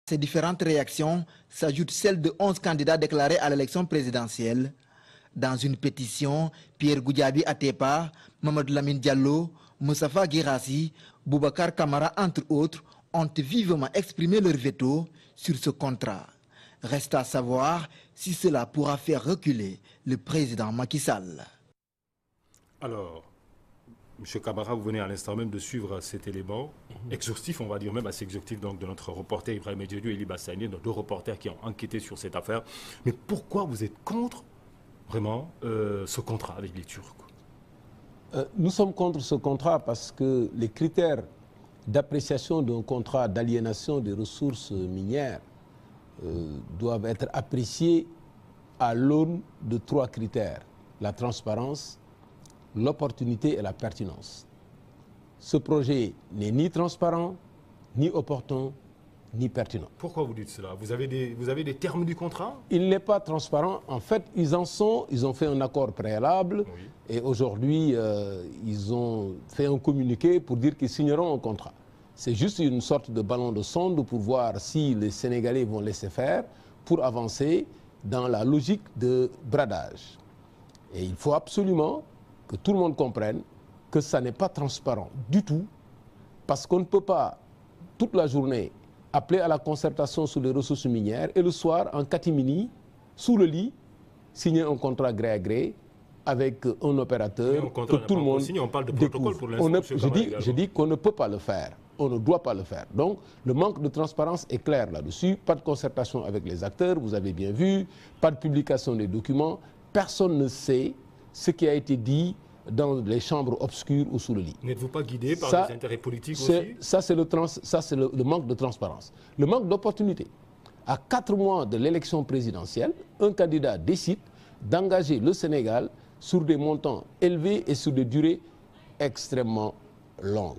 Ces différentes réactions s'ajoutent celles de 11 candidats déclarés à l'élection présidentielle. Dans une pétition, Pierre Goudiaby Atepa, Mamadou Lamine Diallo, Moustapha Guirassy, Boubacar Camara, entre autres, ont vivement exprimé leur veto sur ce contrat. Reste à savoir si cela pourra faire reculer le président Macky Sall. Alors, M. Camara, vous venez à l'instant même de suivre cet élément exhaustif, on va dire même assez exhaustif, donc, de notre reporter Ibrahim Diédiou et Eli Bassani, nos deux reporters qui ont enquêté sur cette affaire. Mais pourquoi vous êtes contre vraiment ce contrat avec les Turcs? Nous sommes contre ce contrat parce que les critères d'appréciation d'un contrat d'aliénation des ressources minières doivent être appréciés à l'aune de 3 critères: la transparence, l'opportunité et la pertinence. Ce projet n'est ni transparent, ni opportun, ni pertinent. Pourquoi vous dites cela? Vous avez des termes du contrat? Il n'est pas transparent. En fait, ils ont fait un accord préalable, oui. Et aujourd'hui, ils ont fait un communiqué pour dire qu'ils signeront un contrat. C'est juste une sorte de ballon de sonde pour voir si les Sénégalais vont laisser faire pour avancer dans la logique de bradage. Et il faut absolument que tout le monde comprenne que ça n'est pas transparent du tout, parce qu'on ne peut pas, toute la journée, appeler à la concertation sur les ressources minières et le soir, en catimini, sous le lit, signer un contrat gré à gré avec un opérateur que tout le monde signé, on parle de protocole pour l'instant. Je dis qu'on ne peut pas le faire. On ne doit pas le faire. Donc, le manque de transparence est clair là-dessus. Pas de concertation avec les acteurs, vous avez bien vu. Pas de publication des documents. Personne ne sait ce qui a été dit dans les chambres obscures ou sous le lit. N'êtes-vous pas guidé par des intérêts politiques aussi? Ça, c'est le manque de transparence. Le manque d'opportunité. À 4 mois de l'élection présidentielle, un candidat décide d'engager le Sénégal sur des montants élevés et sur des durées extrêmement longues.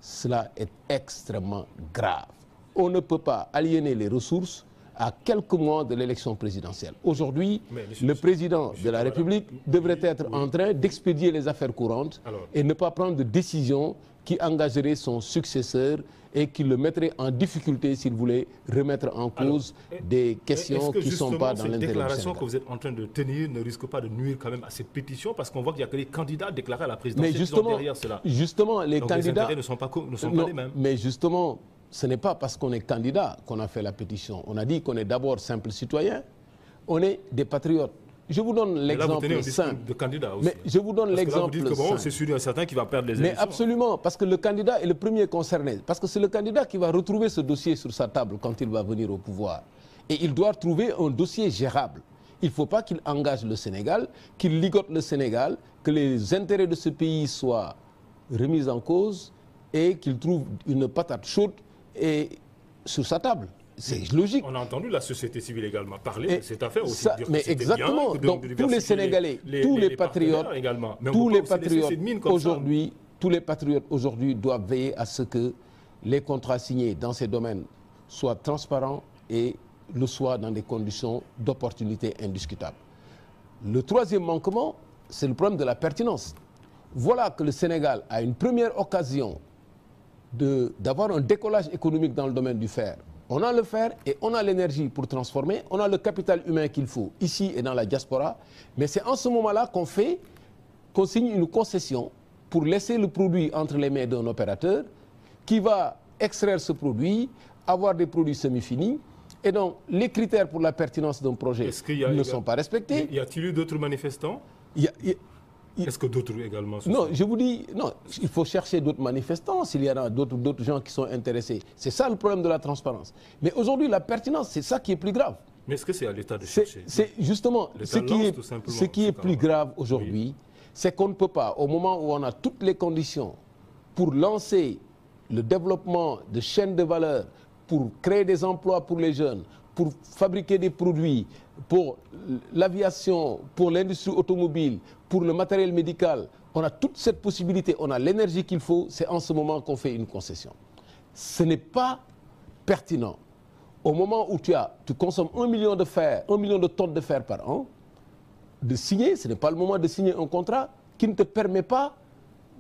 Cela est extrêmement grave. On ne peut pas aliéner les ressources à quelques mois de l'élection présidentielle. Aujourd'hui, le président de la République devrait être en train d'expédier les affaires courantes et ne pas prendre de décision qui engagerait son successeur et qui le mettrait en difficulté s'il voulait remettre en cause des questions qui ne sont pas dans l'intérêt du Sénégal. Cette déclaration que vous êtes en train de tenir ne risque pas de nuire quand même à cette pétition, parce qu'on voit qu'il n'y a que les candidats déclarés à la présidentielle qui sont derrière cela. Justement, les candidats... les intérêts ne sont pas les mêmes. Mais justement, ce n'est pas parce qu'on est candidat qu'on a fait la pétition. On a dit qu'on est d'abord simple citoyen, on est des patriotes. Je vous donne l'exemple simple. De candidat aussi. Mais je vous donne l'exemple simple. Vous dites que c'est sûr et certain qui va perdre les élections. Mais absolument, parce que le candidat est le premier concerné. Parce que c'est le candidat qui va retrouver ce dossier sur sa table quand il va venir au pouvoir. Et il doit trouver un dossier gérable. Il ne faut pas qu'il engage le Sénégal, qu'il ligote le Sénégal, que les intérêts de ce pays soient remis en cause et qu'il trouve une patate chaude sur sa table. C'est logique. On a entendu la société civile également parler de cette affaire aussi. Mais exactement. Donc tous les Sénégalais, tous les patriotes, tous les patriotes aujourd'hui doivent veiller à ce que les contrats signés dans ces domaines soient transparents et le soient dans des conditions d'opportunité indiscutables. Le troisième manquement, c'est le problème de la pertinence. Voilà que le Sénégal a une première occasion d'avoir un décollage économique dans le domaine du fer. On a le fer et on a l'énergie pour transformer, on a le capital humain qu'il faut ici et dans la diaspora, mais c'est en ce moment-là qu'on signe une concession pour laisser le produit entre les mains d'un opérateur qui va extraire ce produit, avoir des produits semi-finis, et donc les critères pour la pertinence d'un projet ne sont pas respectés. Y a-t-il eu d'autres manifestants? Est-ce que d'autres également? Non, je vous dis, non, il faut chercher d'autres manifestants s'il y en a d'autres gens qui sont intéressés. C'est ça le problème de la transparence. Mais aujourd'hui, la pertinence, c'est ça qui est plus grave. Mais est-ce que c'est à l'État de chercher? C'est justement ce qui est plus grave aujourd'hui, c'est qu'on ne peut pas, au moment où on a toutes les conditions pour lancer le développement de chaînes de valeur, pour créer des emplois pour les jeunes, pour fabriquer des produits, pour l'aviation, pour l'industrie automobile, pour le matériel médical, on a toute cette possibilité, on a l'énergie qu'il faut, c'est en ce moment qu'on fait une concession. Ce n'est pas pertinent. Au moment où tu consommes 1 million de fer, 1 million de tonnes de fer par an, de signer, ce n'est pas le moment de signer un contrat qui ne te permet pas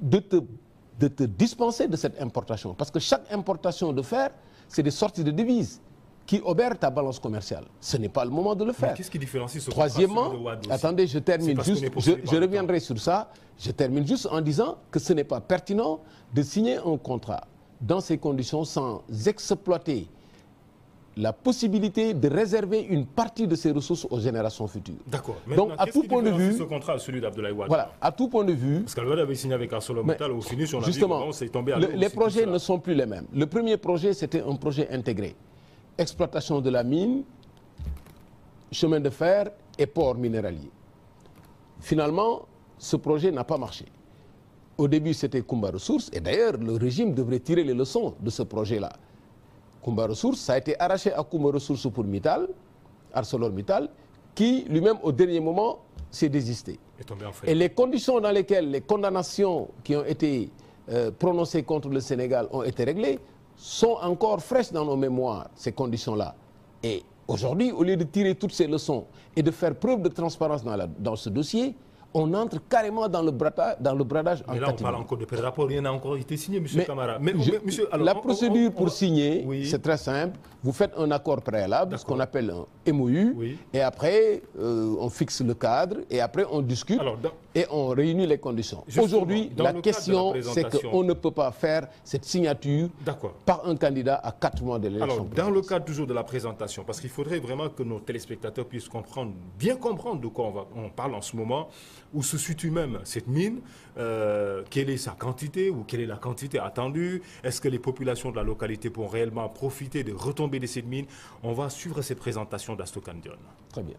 de te dispenser de cette importation. Parce que chaque importation de fer, c'est des sorties de devises qui obère ta balance commerciale. Ce n'est pas le moment de le faire. Qu'est-ce qui différencie ce Troisièmement, attendez, je termine juste, je reviendrai sur ça. Je termine juste en disant que ce n'est pas pertinent de signer un contrat dans ces conditions sans exploiter la possibilité de réserver une partie de ces ressources aux générations futures. D'accord. Donc, à tout point de vue, ce contrat à celui d'Abdoulaye Wade. Voilà, à tout point de vue. Parce qu'Abdoulaye avait signé avec ArcelorMittal au finish, on a justement, dit, c'est tombé à l'eau. Les projets ne sont plus les mêmes. Le premier projet, c'était un projet intégré. Exploitation de la mine, chemin de fer et port minéralier. Finalement, ce projet n'a pas marché. Au début, c'était Kumba Ressources, et d'ailleurs, le régime devrait tirer les leçons de ce projet-là. Kumba Ressources, ça a été arraché à Kumba Ressources pour Mittal, ArcelorMittal, qui lui-même, au dernier moment, s'est désisté. Et les conditions dans lesquelles les condamnations qui ont été prononcées contre le Sénégal ont été réglées sont encore fraîches dans nos mémoires, ces conditions-là. Et aujourd'hui, au lieu de tirer toutes ces leçons et de faire preuve de transparence dans ce dossier, on entre carrément dans le bradage en Mais là, on parle encore de pré-rapport, rien n'a encore été signé, M. Camara. Mais, alors, la procédure pour signer, oui, c'est très simple. Vous faites un accord préalable, ce qu'on appelle un MOU, oui, et après, on fixe le cadre, et après, on discute, et on réunit les conditions. Aujourd'hui, la question, c'est qu'on ne peut pas faire cette signature par un candidat à 4 mois de l'élection. Alors, dans le cadre toujours de la présentation, parce qu'il faudrait vraiment que nos téléspectateurs puissent comprendre, bien comprendre de quoi on parle en ce moment, où se situe même cette mine, quelle est sa quantité ou quelle est la quantité attendue, est-ce que les populations de la localité pourront réellement profiter des retombées de cette mine. On va suivre ces présentations d'Astokan Dione. Très bien.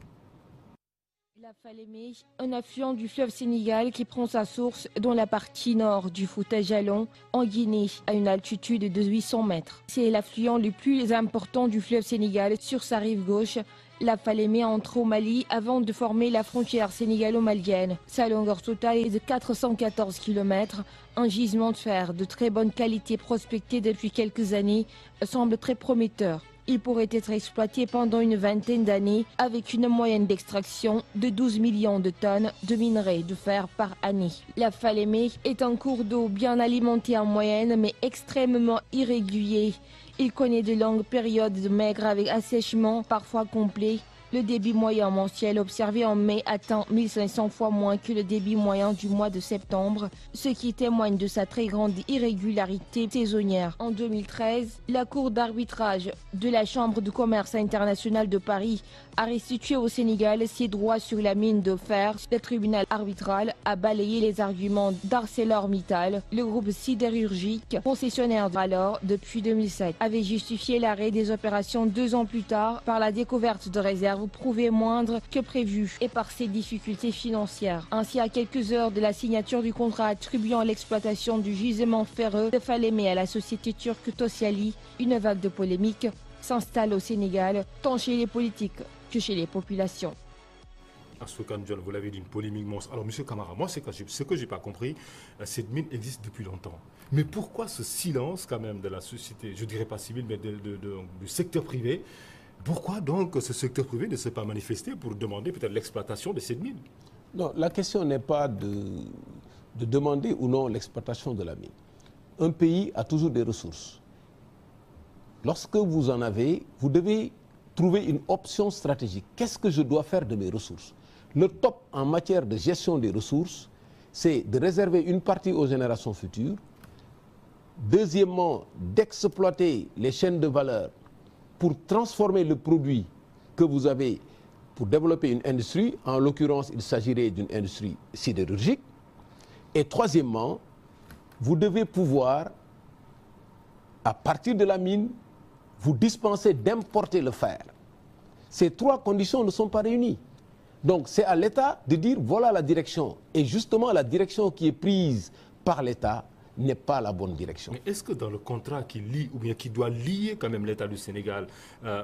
La Falémé, un affluent du fleuve Sénégal qui prend sa source dans la partie nord du Fouta Djallon, en Guinée, à une altitude de 800 mètres. C'est l'affluent le plus important du fleuve Sénégal sur sa rive gauche. La Falémé entre au Mali avant de former la frontière sénégalo-malienne. Sa longueur totale est de 414 km. Un gisement de fer de très bonne qualité prospecté depuis quelques années semble très prometteur. Il pourrait être exploité pendant une vingtaine d'années avec une moyenne d'extraction de 12 millions de tonnes de minerais de fer par année. La Falémé est un cours d'eau bien alimenté en moyenne mais extrêmement irrégulier. Il connaît de longues périodes de maigre avec assèchement parfois complet. Le débit moyen mensuel observé en mai atteint 1500 fois moins que le débit moyen du mois de septembre, ce qui témoigne de sa très grande irrégularité saisonnière. En 2013, la Cour d'arbitrage de la Chambre de commerce internationale de Paris a restitué au Sénégal ses droits sur la mine de fer. Le tribunal arbitral a balayé les arguments d'ArcelorMittal. Le groupe sidérurgique, concessionnaire alors depuis 2007, avait justifié l'arrêt des opérations 2 ans plus tard par la découverte de réserves prouvées moindres que prévu et par ses difficultés financières. Ainsi, à quelques heures de la signature du contrat attribuant l'exploitation du gisement ferreux de Falémé à la société turque Tosyali, une vague de polémique s'installe au Sénégal, tant chez les politiques que chez les populations. Astokan Dione, vous l'avez dit, une polémique monstre. Alors, M. Camara, moi, ce que je n'ai pas compris, cette mine existe depuis longtemps. Mais pourquoi ce silence, quand même, de la société, je ne dirais pas civile, mais du secteur privé? Pourquoi donc ce secteur privé ne s'est pas manifesté pour demander peut-être l'exploitation de cette mine? Non, la question n'est pas de demander ou non l'exploitation de la mine. Un pays a toujours des ressources. Lorsque vous en avez, vous devez trouver une option stratégique. Qu'est-ce que je dois faire de mes ressources? Le top en matière de gestion des ressources, c'est de réserver une partie aux générations futures. Deuxièmement, d'exploiter les chaînes de valeur pour transformer le produit que vous avez pour développer une industrie. En l'occurrence, il s'agirait d'une industrie sidérurgique. Et troisièmement, vous devez pouvoir, à partir de la mine, vous dispenser d'importer le fer. Ces 3 conditions ne sont pas réunies. Donc c'est à l'État de dire voilà la direction. Et justement, la direction qui est prise par l'État n'est pas la bonne direction. Mais est-ce que dans le contrat qui lie, ou bien qui doit lier quand même l'État du Sénégal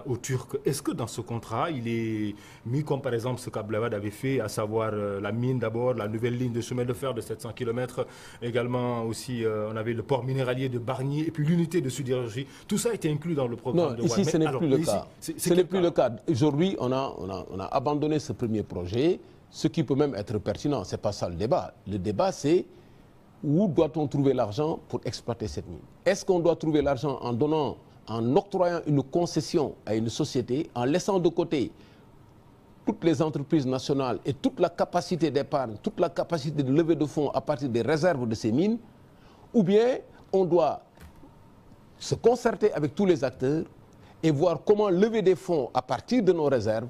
aux Turcs, est-ce que dans ce contrat, il est mis comme par exemple ce qu'Abdoulaye Wade avait fait, à savoir la mine d'abord, la nouvelle ligne de chemin de fer de 700 km, également aussi on avait le port minéralier de Bargny et puis l'unité de sidérurgie, tout ça a été inclus dans le programme de Wade. Non, ici ce n'est plus le cas. Ce n'est plus le cas. Aujourd'hui, on a abandonné ce premier projet, ce qui peut même être pertinent. Ce n'est pas ça le débat. Le débat, c'est où doit-on trouver l'argent pour exploiter cette mine? Est-ce qu'on doit trouver l'argent en donnant en octroyant une concession à une société, en laissant de côté toutes les entreprises nationales et toute la capacité d'épargne, toute la capacité de levée de fonds à partir des réserves de ces mines, ou bien on doit se concerter avec tous les acteurs et voir comment lever des fonds à partir de nos réserves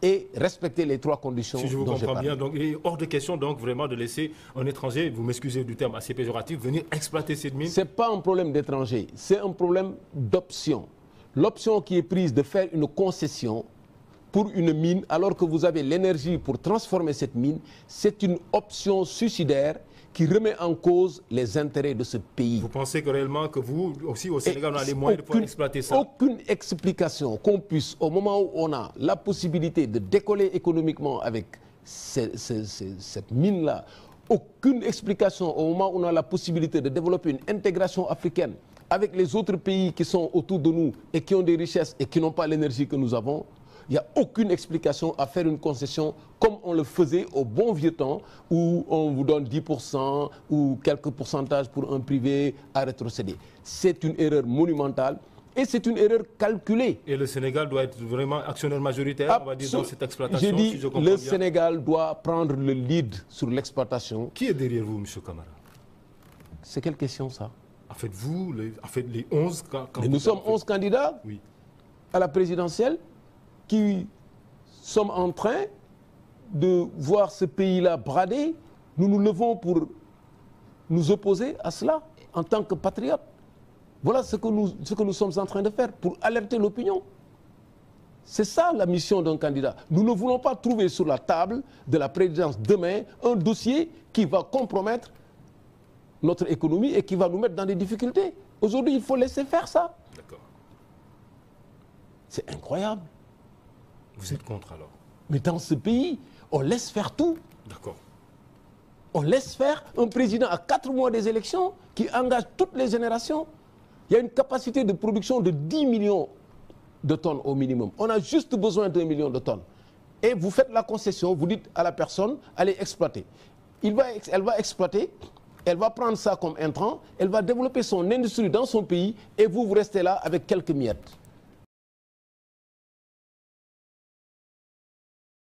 et respecter les 3 conditions dont j'ai parlé. Si je vous comprends bien, donc, il est hors de question donc vraiment de laisser un étranger, vous m'excusez du terme assez péjoratif, venir exploiter cette mine. Ce n'est pas un problème d'étranger, c'est un problème d'option. L'option qui est prise de faire une concession pour une mine, alors que vous avez l'énergie pour transformer cette mine, c'est une option suicidaire qui remet en cause les intérêts de ce pays. Vous pensez que réellement que vous, aussi au Sénégal, on a les moyens de pouvoir exploiter ça? Aucune explication qu'on puisse, au moment où on a la possibilité de décoller économiquement avec cette mine-là, aucune explication au moment où on a la possibilité de développer une intégration africaine avec les autres pays qui sont autour de nous et qui ont des richesses et qui n'ont pas l'énergie que nous avons. Il n'y a aucune explication à faire une concession comme on le faisait au bon vieux temps où on vous donne 10% ou quelques pourcentages pour un privé à rétrocéder. C'est une erreur monumentale et c'est une erreur calculée. Et le Sénégal doit être vraiment actionnaire majoritaire, on va dire, dans cette exploitation. J'ai dit, si je comprends le bien. Sénégal doit prendre le lead sur l'exploitation. Qui est derrière vous, M. Camara? C'est quelle question ça? En fait, vous, les 11 candidats. Nous sommes 11 candidats à la présidentielle qui sommes en train de voir ce pays-là brader. Nous nous levons pour nous opposer à cela en tant que patriotes. Voilà ce que nous sommes en train de faire pour alerter l'opinion. C'est ça la mission d'un candidat. Nous ne voulons pas trouver sur la table de la présidence demain un dossier qui va compromettre notre économie et qui va nous mettre dans des difficultés. Aujourd'hui, il faut laisser faire ça. D'accord. C'est incroyable. Vous êtes contre alors? Mais dans ce pays, on laisse faire tout. D'accord. On laisse faire un président à 4 mois des élections qui engage toutes les générations. Il y a une capacité de production de 10 millions de tonnes au minimum. On a juste besoin d'1 million de tonnes. Et vous faites la concession, vous dites à la personne, allez exploiter. Elle va exploiter, elle va prendre ça comme intrant, elle va développer son industrie dans son pays et vous restez là avec quelques miettes.